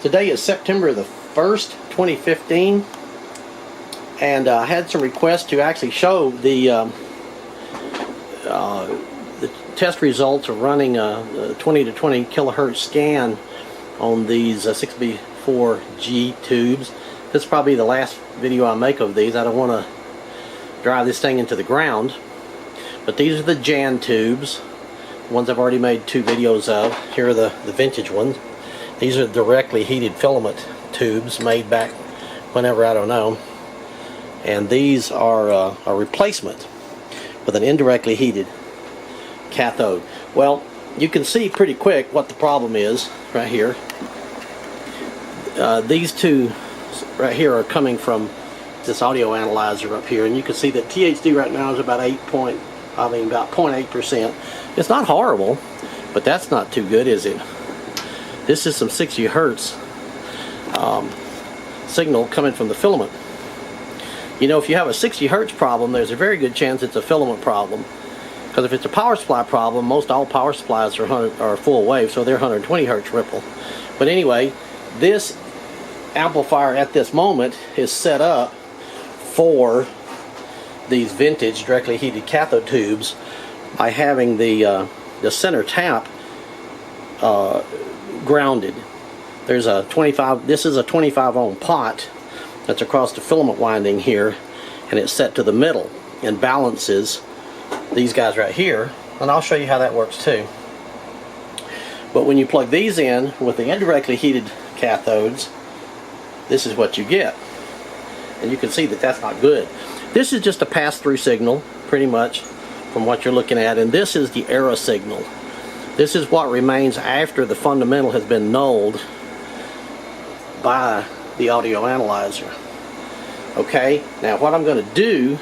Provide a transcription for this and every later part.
Today is September the 1st, 2015, and I had some requests to actually show the test results of running a 20 to 20 kilohertz scan on these 6B4G tubes. This is probably the last video I make of these. I don't want to drive this thing into the ground, but these are the Jan tubes, ones I've already made 2 videos of. Here are the vintage ones. These are directly heated filament tubes made back whenever, I don't know. And these are a replacement with an indirectly heated cathode. Well, you can see pretty quick what the problem is right here. These two right here are coming from this audio analyzer up here, and you can see that THD right now is about 0.8%. It's not horrible, but that's not too good, is it? This is some 60 hertz signal coming from the filament. You know, if you have a 60 hertz problem, there's a very good chance it's a filament problem. Because if it's a power supply problem, most all power supplies are full wave, so they're 120 hertz ripple. But anyway, this amplifier at this moment is set up for these vintage directly heated cathode tubes by having the center tap grounded. There's a 25. This is a 25 ohm pot that's across the filament winding here, and it's set to the middle and balances these guys right here, and I'll show you how that works too. But when you plug these in with the indirectly heated cathodes, this is what you get, and you can see that that's not good. This is just a pass-through signal pretty much from what you're looking at, and this is the error signal. This is what remains after the fundamental has been nulled by the audio analyzer. Okay, now what I'm going to do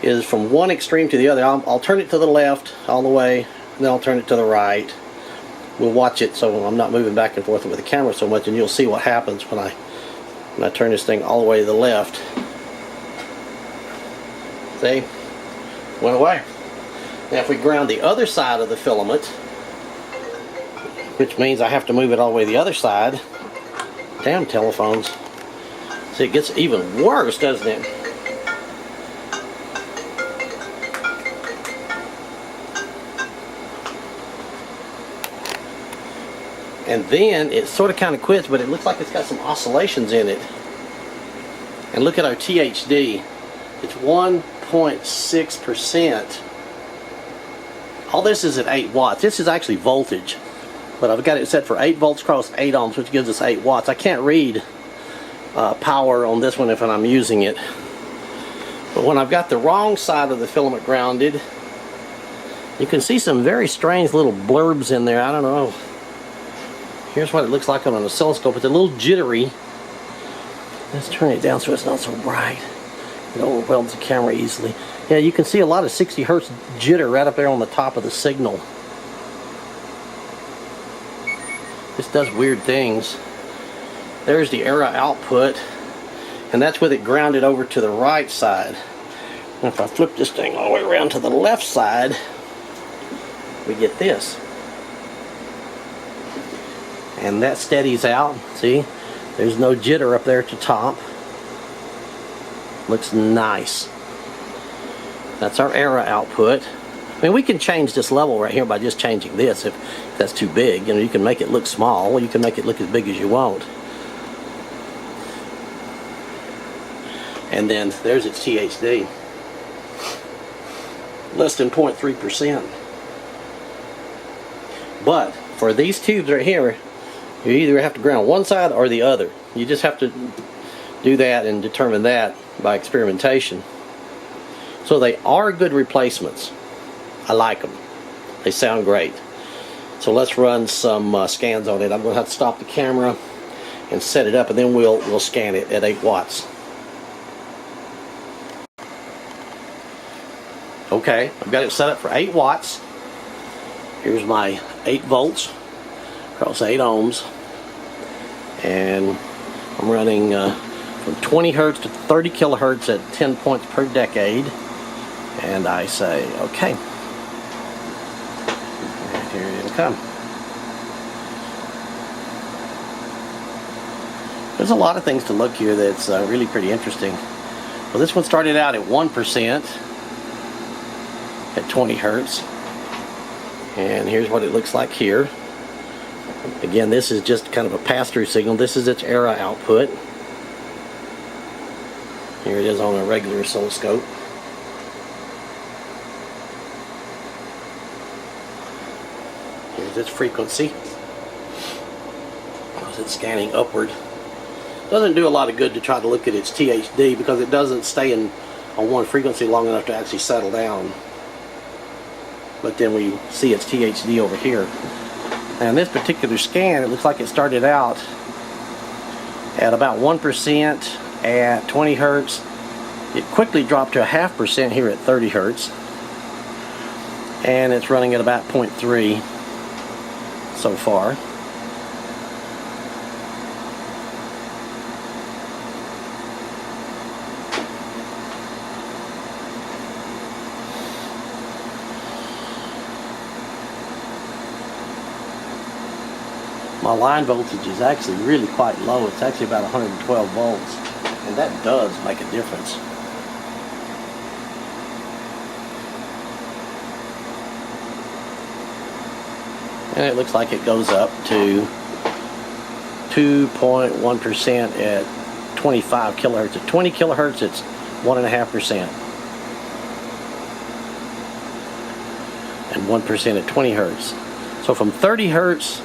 is from one extreme to the other, I'll turn it to the left all the way, and then I'll turn it to the right. We'll watch it so I'm not moving back and forth with the camera so much, and you'll see what happens when I turn this thing all the way to the left. See? Went away. Now if we ground the other side of the filament, which means I have to move it all the way to the other side. Damn telephones. See, it gets even worse, doesn't it? And then it sort of kind of quits, but it looks like it's got some oscillations in it. And look at our THD. It's 1.6%. All this is at 8 watts. This is actually voltage, but I've got it set for 8 volts across 8 ohms, which gives us 8 watts. I can't read power on this one if I'm using it. But when I've got the wrong side of the filament grounded, you can see some very strange little blurbs in there. I don't know. Here's what it looks like on an oscilloscope. It's a little jittery. Let's turn it down so it's not so bright. It overwhelms the camera easily. Yeah, you can see a lot of 60 hertz jitter right up there on the top of the signal. This does weird things. There's the error output, and that's with it grounded over to the right side. And if I flip this thing all the way around to the left side, we get this. And that steadies out. See? There's no jitter up there at the top. Looks nice. That's our error output. I mean, we can change this level right here by just changing this if that's too big. You know, you can make it look small, or you can make it look as big as you want. And then there's its THD. Less than 0.3%. But for these tubes right here, you either have to ground one side or the other. You just have to do that and determine that by experimentation. So they are good replacements. I like them. They sound great. So let's run some scans on it. I'm going to have to stop the camera and set it up, and then we'll scan it at 8 watts. Okay, I've got it set up for 8 watts. Here's my 8 volts across 8 ohms, and I'm running from 20 hertz to 30 kilohertz at 10 points per decade, and I say okay, and here it'll come. There's a lot of things to look here that's really pretty interesting. Well, this one started out at 1% at 20 hertz. And here's what it looks like here. Again, this is just kind of a pass-through signal. This is its era output. Here it is on a regular oscilloscope. Here's its frequency. It's scanning upward. Doesn't do a lot of good to try to look at its THD because it doesn't stay on one frequency long enough to actually settle down. But then we see its THD over here. And this particular scan, it looks like it started out at about 1% at 20 hertz. It quickly dropped to a 0.5% here at 30 hertz. And it's running at about 0.3 so far. My line voltage is actually really quite low. It's actually about 112 volts, and that does make a difference. And it looks like it goes up to 2.1% at 25 kilohertz. At 20 kilohertz, it's 1.5%. And 1% at 20 hertz. So from 30 hertz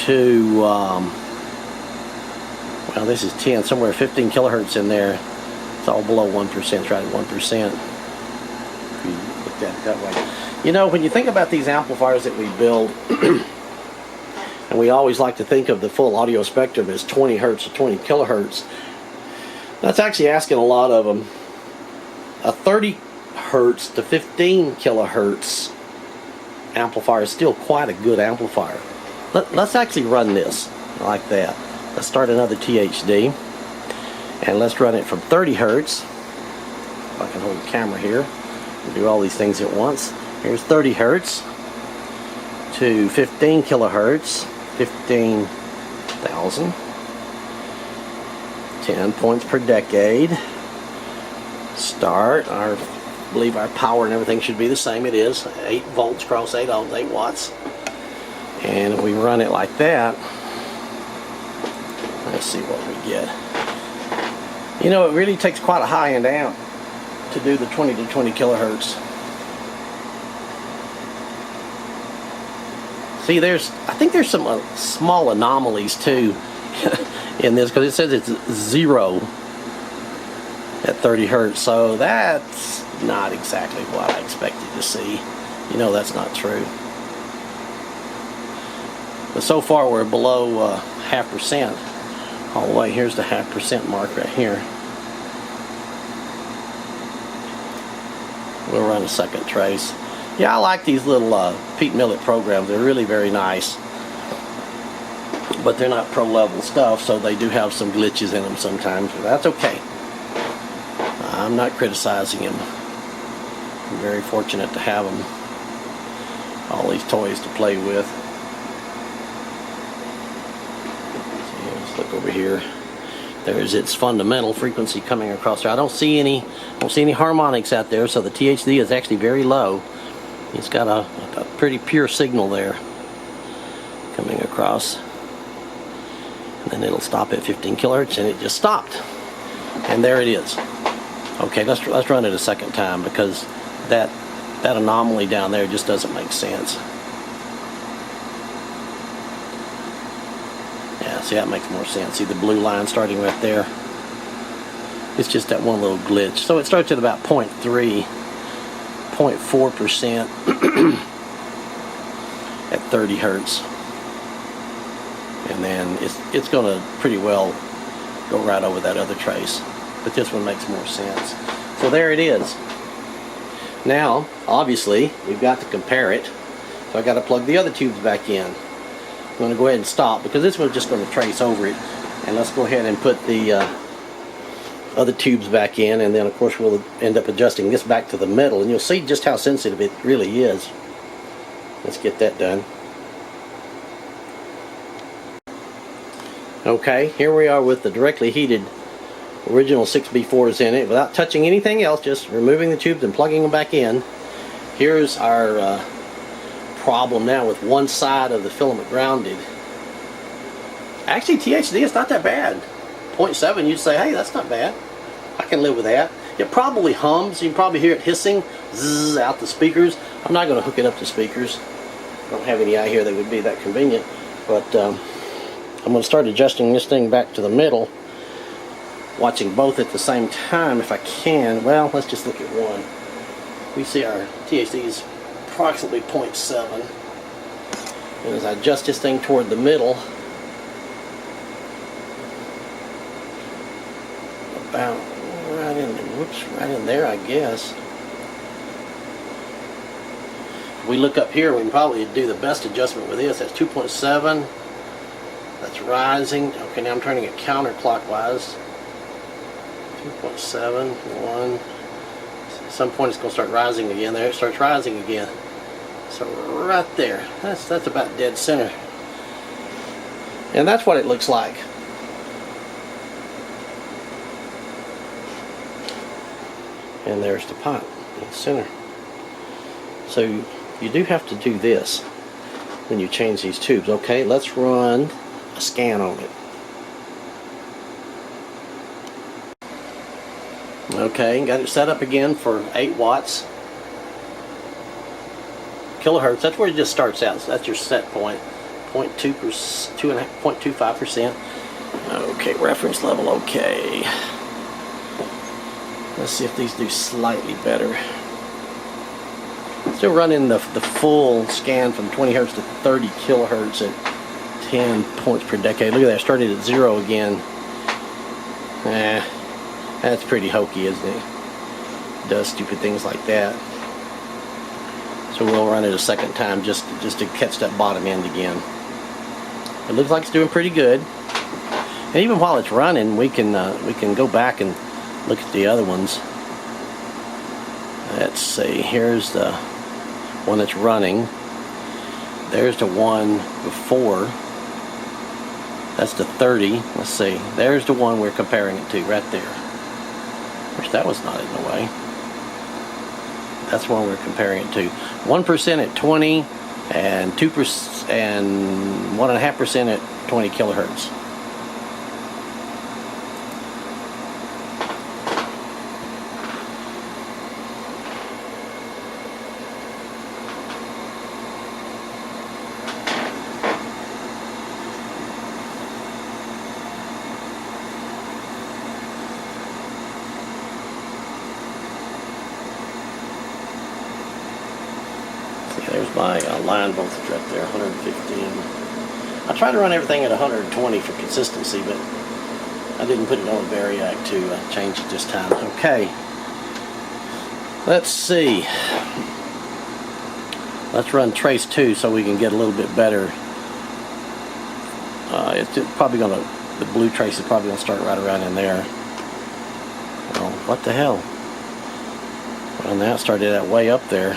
to, well, this is 10, somewhere 15 kilohertz in there. It's all below 1%, it's right at 1%. If you look at it that way. You know, when you think about these amplifiers that we build, and we always like to think of the full audio spectrum as 20 hertz to 20 kilohertz, that's actually asking a lot of them. A 30 hertz to 15 kilohertz amplifier is still quite a good amplifier. Let's actually run this like that. Let's start another THD, and let's run it from 30 hertz. If I can hold the camera here and do all these things at once. Here's 30 hertz to 15 kilohertz, 15,000, 10 points per decade. Start. I believe our power and everything should be the same. It is 8 volts cross 8 ohms, 8 watts. And if we run it like that, let's see what we get. You know, it really takes quite a high-end amp to do the 20 to 20 kilohertz. See, I think there's some small anomalies too in this, because it says it's 0 at 30 hertz, so that's not exactly what I expected to see. You know, that's not true. But so far we're below 0.5% all the way. Here's the 0.5% mark right here. We'll run a second trace. Yeah, I like these little Pete Millett programs. They're really very nice. But they're not pro-level stuff, so they do have some glitches in them sometimes. But that's okay. I'm not criticizing them. I'm very fortunate to have them. All these toys to play with. Let's look over here. There's its fundamental frequency coming across there. I don't see any harmonics out there, so the THD is actually very low. It's got a pretty pure signal there coming across. And then it'll stop at 15 kilohertz, and it just stopped. And there it is. Okay, let's run it a second time, because that anomaly down there just doesn't make sense. Yeah, see, that makes more sense. See the blue line starting right there? It's just that one little glitch. So it starts at about 0.3, 0.4% at 30 hertz. And then it's going to pretty well go right over that other trace. But this one makes more sense. So there it is. Now, obviously, we've got to compare it. So I got to plug the other tubes back in. I'm going to go ahead and stop, because this one's just going to trace over it. And let's go ahead and put the other tubes back in, and then of course we'll end up adjusting this back to the middle, and you'll see just how sensitive it really is. Let's get that done. Okay, here we are with the directly heated original 6B4s in it without touching anything else, just removing the tubes and plugging them back in. Here's our problem now with one side of the filament grounded. Actually, THD, it's not that bad. 0.7, you'd say, hey, that's not bad. I can live with that. It probably hums. You can probably hear it hissing, zzz, out the speakers. I'm not going to hook it up to speakers. I don't have any out here that would be that convenient. But I'm going to start adjusting this thing back to the middle, watching both at the same time if I can. Well, let's just look at one. We see our THD is approximately 0.7. And as I adjust this thing toward the middle, about right in there, I guess. If we look up here, we can probably do the best adjustment with this. That's 2.7. That's rising. Okay, now I'm turning it counterclockwise. 2.7, 1. At some point it's going to start rising again. There it starts rising again. So right there, that's about dead center. And that's what it looks like. And there's the pot in the center. So you do have to do this when you change these tubes. Okay, let's run a scan on it. Okay, got it set up again for 8 watts. Kilohertz, that's where it just starts out. So that's your set point. 0.25%. Okay, reference level, okay. Let's see if these do slightly better. Still running the full scan from 20 hertz to 30 kilohertz at 10 points per decade. Look at that, I started at 0 again. That's pretty hokey, isn't it? It does stupid things like that. So we'll run it a second time just to catch that bottom end again. It looks like it's doing pretty good. And even while it's running, we can go back and look at the other ones. Let's see, here's the one that's running. There's the one before. That's the 30. Let's see, there's the one we're comparing it to right there. Wish that was not in the way. That's the one we're comparing it to. 1% at 20 and 2% and 1.5% at 20 kilohertz. There's my line voltage right there, 115. I try to run everything at 120 for consistency, but I didn't put it on Variac to change it this time. Okay, let's see. Let's run trace 2 so we can get a little bit better. It's probably going to, the blue trace is probably going to start right around in there. Oh, what the hell? Well, now it started that way up there.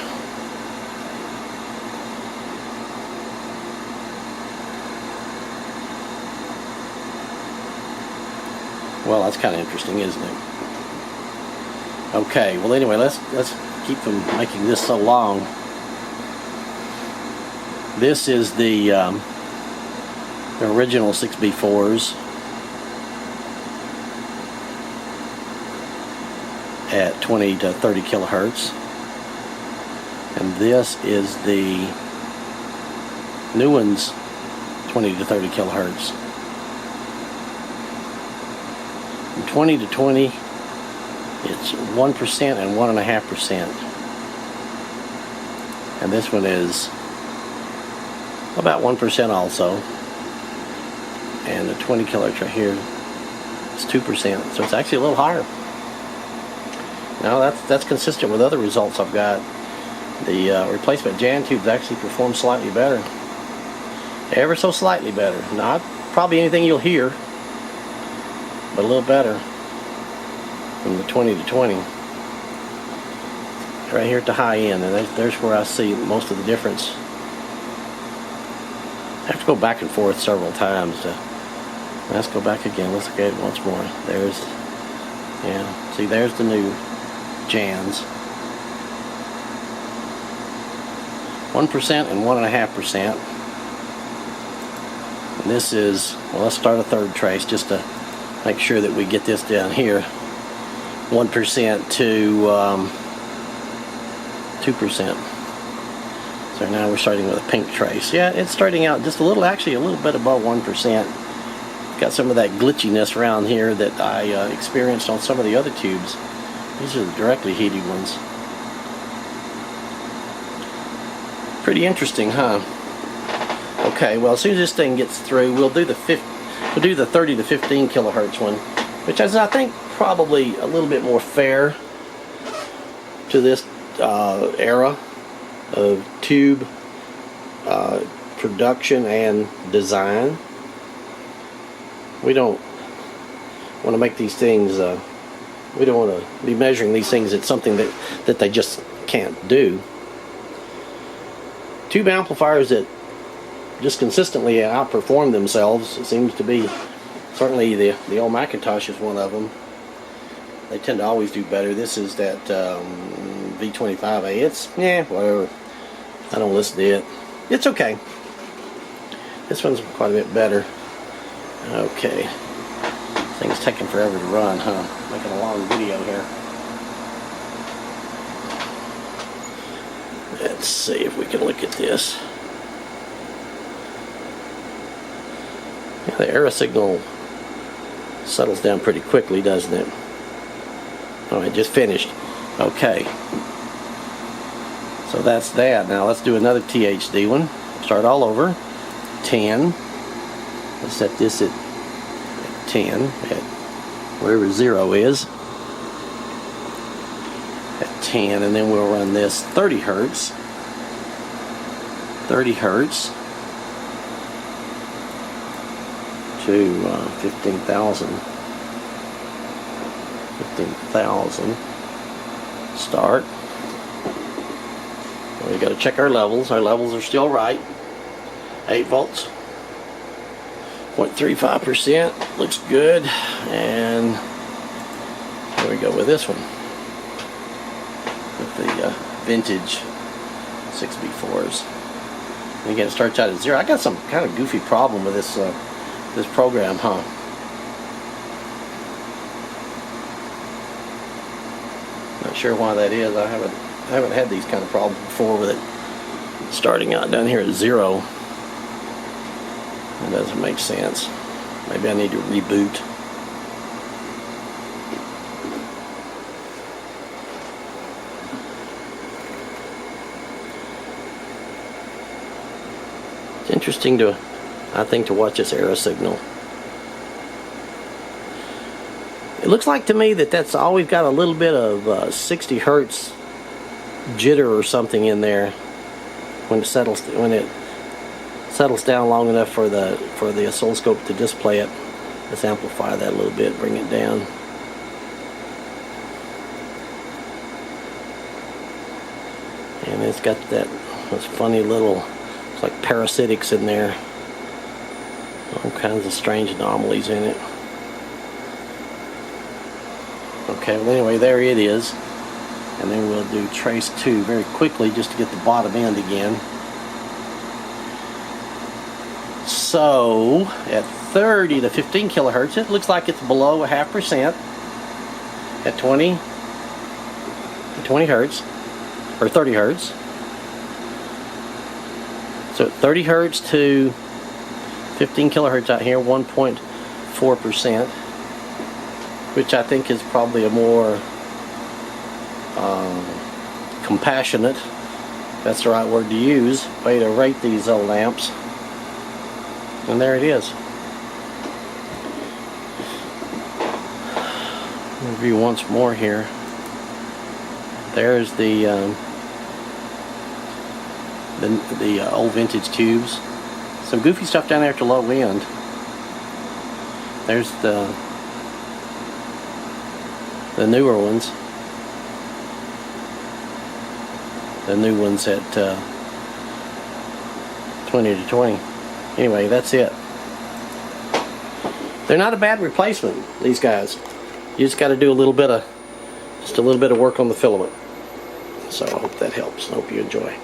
Well, that's kind of interesting, isn't it? Okay, well anyway, let's keep from making this so long. This is the original 6B4s at 20 to 30 kilohertz. And this is the new ones, 20 to 30 kilohertz. From 20 to 20, it's 1% and 1.5%. And this one is about 1% also. And the 20 kilohertz right here is 2%. So it's actually a little higher. Now that's consistent with other results I've got. The replacement jan tubes actually perform slightly better. Ever so slightly better. Not probably anything you'll hear, but a little better from the 20 to 20. Right here at the high end, and there's where I see most of the difference. I have to go back and forth several times to Let's go back again. Let's look at it once more. There's, yeah, see, there's the new Jans. 1% and 1.5%. And this is, well, let's start a third trace just to make sure that we get this down here. 1% to 2%. So now we're starting with a pink trace. Yeah, it's starting out just a little, actually a little bit above 1%. Got some of that glitchiness around here that I experienced on some of the other tubes. These are the directly heated ones. Pretty interesting, huh? Okay, well, as soon as this thing gets through, we'll do the 30 to 15 kilohertz one, which is, I think, probably a little bit more fair to this era of tube production and design. We don't want to make these things, we don't want to be measuring these things at something that they just can't do. Tube amplifiers that just consistently outperform themselves, it seems to be, certainly the old Macintosh is one of them. They tend to always do better. This is that V25A. It's, yeah, whatever. I don't listen to it. It's okay. This one's quite a bit better. Okay. This thing's taking forever to run, huh? Making a long video here. Let's see if we can look at this. Yeah, the error signal settles down pretty quickly, doesn't it? Oh, it just finished. Okay. So that's that. Now let's do another THD one. Start all over. 10. Let's set this at 10, at wherever 0 is. At 10, and then we'll run this 30 hertz. 30 hertz to 15,000. 15,000. Start. We got to check our levels. Our levels are still right. 8 volts. 0.35%. Looks good. And here we go with this one. With the vintage 6B4s. And again, it starts out at 0. I got some kind of goofy problem with this this program, huh? Not sure why that is. I haven't had these kind of problems before with it starting out down here at 0. That doesn't make sense. Maybe I need to reboot. It's interesting to, I think, to watch this error signal. It looks like to me that that's always got a little bit of 60 hertz jitter or something in there when it settles down long enough for the oscilloscope to display it. Let's amplify that a little bit, bring it down. And it's got those funny little, it's like parasitics in there. All kinds of strange anomalies in it. Okay, well anyway, there it is. And then we'll do trace 2 very quickly just to get the bottom end again. So at 30 to 15 kilohertz, it looks like it's below 0.5%. At 20 hertz, or 30 hertz. So at 30 hertz to 15 kilohertz out here, 1.4%, which I think is probably a more compassionate, that's the right word to use, way to rate these old amps. And there it is. Review once more here. There's the old vintage tubes. Some goofy stuff down there at the low end. There's the newer ones. The new ones at 20 to 20. Anyway, that's it. they're not a bad replacement, these guys. You just got to do a little bit of work on the filament. So I hope that helps. I hope you enjoy.